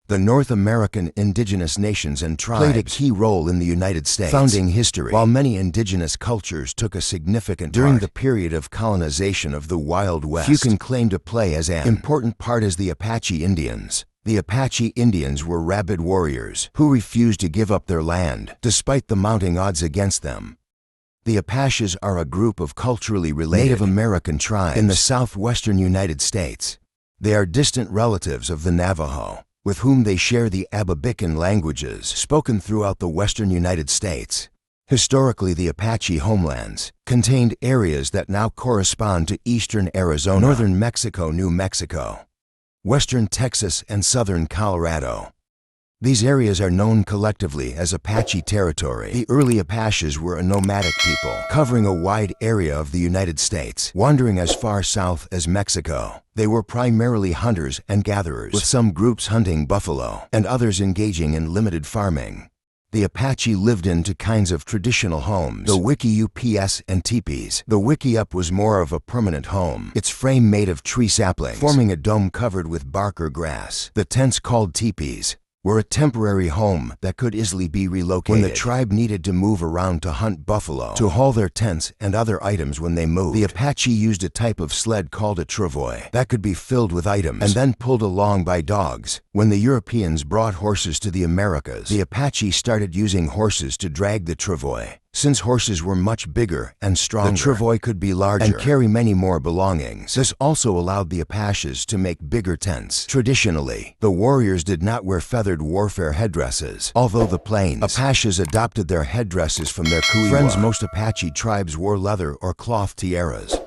The North American indigenous nations and tribes played a key role in the United States founding history. While many indigenous cultures took a significant part during the period of colonization of the Wild West, few can claim to play as an important part as the Apache Indians. The Apache Indians were rabid warriors who refused to give up their land, despite the mounting odds against them. The Apaches are a group of culturally related Native American tribes in the southwestern United States. They are distant relatives of the Navajo, with whom they share the Ababican languages spoken throughout the western United States. Historically, the Apache homelands contained areas that now correspond to eastern Arizona, northern Mexico, New Mexico, western Texas, and southern Colorado. These areas are known collectively as Apache territory. The early Apaches were a nomadic people, covering a wide area of the United States, wandering as far south as Mexico. They were primarily hunters and gatherers, with some groups hunting buffalo and others engaging in limited farming. The Apache lived in two kinds of traditional homes, the wickiups and teepees. The wickiup was more of a permanent home, its frame made of tree saplings, forming a dome covered with bark or grass. The tents, called teepees, were a temporary home that could easily be relocated when the tribe needed to move around to hunt buffalo, to haul their tents and other items when they moved. The Apache used a type of sled called a travois that could be filled with items and then pulled along by dogs. When the Europeans brought horses to the Americas, the Apache started using horses to drag the travois. Since horses were much bigger and stronger, the travois could be larger and carry many more belongings. This also allowed the Apaches to make bigger tents. Traditionally, the warriors did not wear feathered warfare headdresses, although the Plains Apaches adopted their headdresses from their Kuiwa. Most Apache tribes wore leather or cloth tiaras.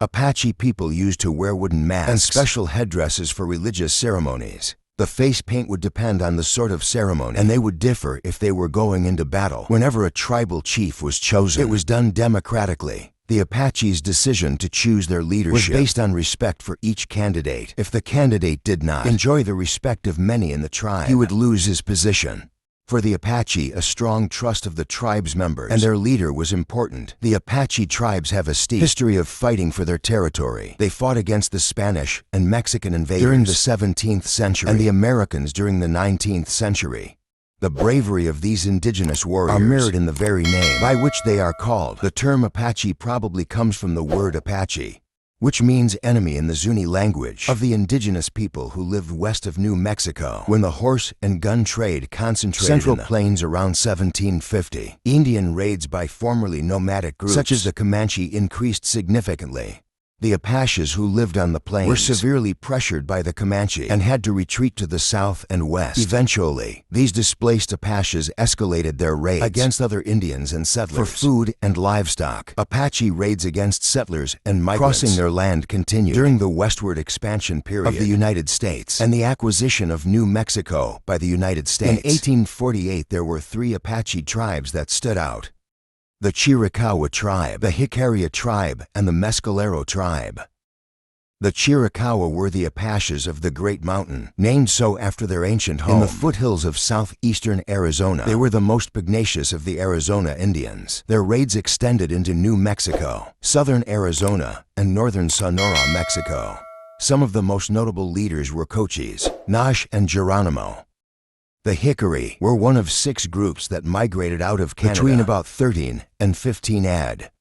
Apache people used to wear wooden masks and special headdresses for religious ceremonies. The face paint would depend on the sort of ceremony, and they would differ if they were going into battle. Whenever a tribal chief was chosen, it was done democratically. The Apaches' decision to choose their leadership was based on respect for each candidate. If the candidate did not enjoy the respect of many in the tribe, he would lose his position. For the Apache, a strong trust of the tribe's members and their leader was important. The Apache tribes have a steep history of fighting for their territory. They fought against the Spanish and Mexican invaders during the 17th century and the Americans during the 19th century. The bravery of these indigenous warriors are mirrored in the very name by which they are called. The term Apache probably comes from the word Apache, which means enemy in the Zuni language of the indigenous people who lived west of New Mexico. When the horse and gun trade concentrated Central Plains around 1750, Indian raids by formerly nomadic groups such as the Comanche increased significantly. The Apaches who lived on the plains were severely pressured by the Comanche and had to retreat to the south and west. Eventually, these displaced Apaches escalated their raids against other Indians and settlers for food and livestock. Apache raids against settlers and migrants crossing their land continued during the westward expansion period of the United States and the acquisition of New Mexico by the United States. In 1848, there were three Apache tribes that stood out: the Chiricahua tribe, the Jicarilla tribe, and the Mescalero tribe. The Chiricahua were the Apaches of the Great Mountain, named so after their ancient home in the foothills of southeastern Arizona. They were the most pugnacious of the Arizona Indians. Their raids extended into New Mexico, southern Arizona, and northern Sonora, Mexico. Some of the most notable leaders were Cochise, Nash, and Geronimo. The Hickory were one of 6 groups that migrated out of Canada between about 13 and 15 AD.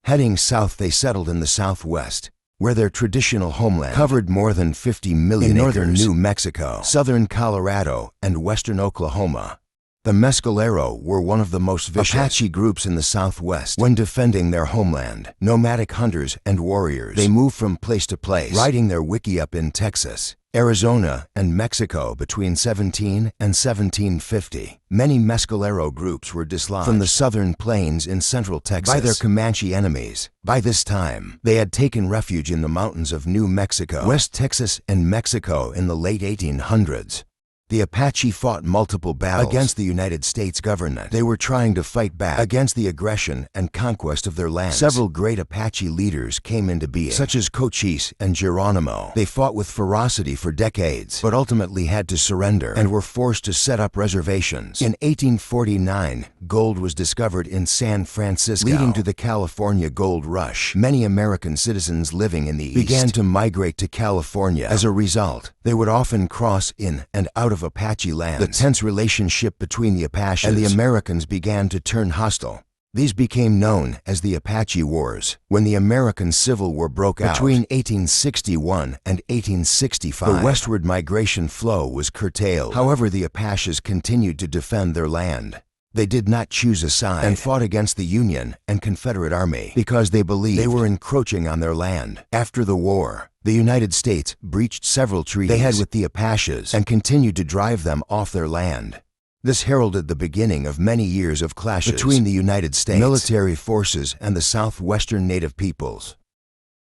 Heading south, they settled in the southwest, where their traditional homeland covered more than 50 million acres. Northern New Mexico, southern Colorado, and western Oklahoma. The Mescalero were one of the most vicious Apache groups in the southwest. When defending their homeland, nomadic hunters and warriors, they moved from place to place, riding their wickiup in Texas, Arizona, and Mexico between 17 and 1750. Many Mescalero groups were dislodged from the southern plains in central Texas by their Comanche enemies. By this time, they had taken refuge in the mountains of New Mexico, West Texas, and Mexico in the late 1800s. The Apache fought multiple battles against the United States government. They were trying to fight back against the aggression and conquest of their lands. Several great Apache leaders came into being, such as Cochise and Geronimo. They fought with ferocity for decades, but ultimately had to surrender and were forced to set up reservations. In 1849, gold was discovered in San Francisco, leading to the California Gold Rush. Many American citizens living in the East began to migrate to California. As a result, they would often cross in and out of Apache lands. The tense relationship between the Apaches and the Americans began to turn hostile. These became known as the Apache Wars. When the American Civil War broke out between 1861 and 1865, the westward migration flow was curtailed. However, the Apaches continued to defend their land. They did not choose a side and fought against the Union and Confederate Army because they believed they were encroaching on their land. After the war, the United States breached several treaties they had with the Apaches and continued to drive them off their land. This heralded the beginning of many years of clashes between the United States military forces and the southwestern native peoples.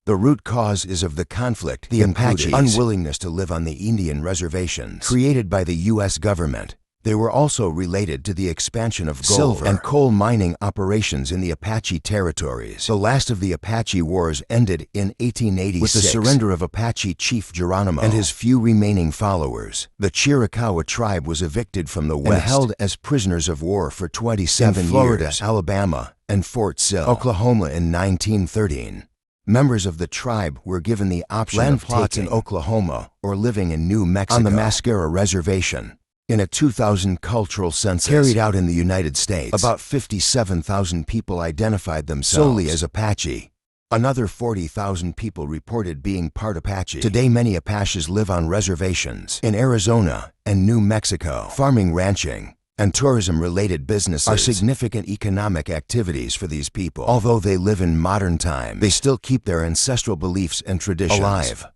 The root cause is of the conflict the Apaches' unwillingness to live on the Indian reservations created by the U.S. government. They were also related to the expansion of gold, silver, and coal mining operations in the Apache territories. The last of the Apache Wars ended in 1886 with the surrender of Apache chief Geronimo and his few remaining followers. The Chiricahua tribe was evicted from the west and held as prisoners of war for 27 years in Florida, Alabama, and Fort Sill, Oklahoma in 1913. Members of the tribe were given the option of plots in Oklahoma or living in New Mexico on the Mascara Reservation. In a 2000 cultural census carried out in the United States, about 57,000 people identified themselves solely as Apache. Another 40,000 people reported being part Apache. Today, many Apaches live on reservations in Arizona and New Mexico. Farming, ranching, and tourism-related businesses are significant economic activities for these people. Although they live in modern times, they still keep their ancestral beliefs and traditions alive.